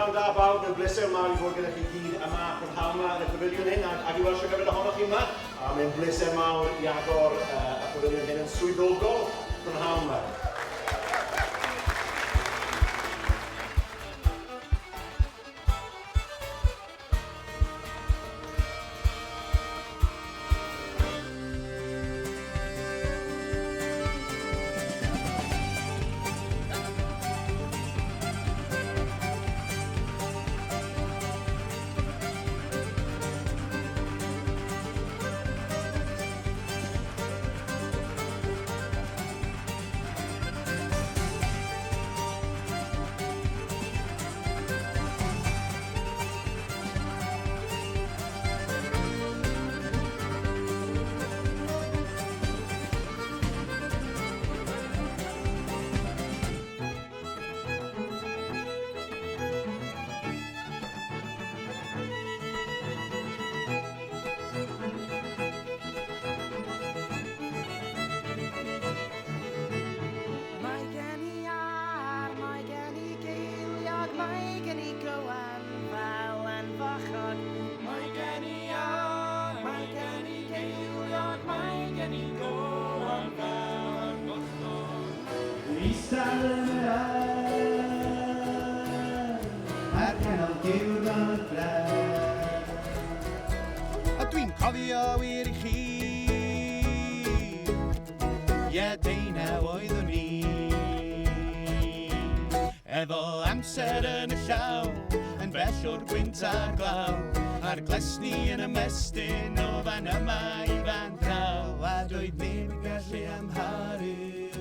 Pnawn da bawb, mae'n bleser mawr i fod gyda chi gyd yma prynhawn yma yn y pafiliwn hyn ac i weld sy'n gyfer ohonoch chi yma. A mae'n bleser mawr i agor y pafiliwn hyn yn swyddogol prynhawn yma. A dwi'n cofio wir i chi, ie deunaw oeddwn ni, efo amser yn y llaw, yn bell o'r gwynt a'r glaw, a'r glesni yn ymestyn o fan yma i fan draw, a doedd neb yn gallu amharu.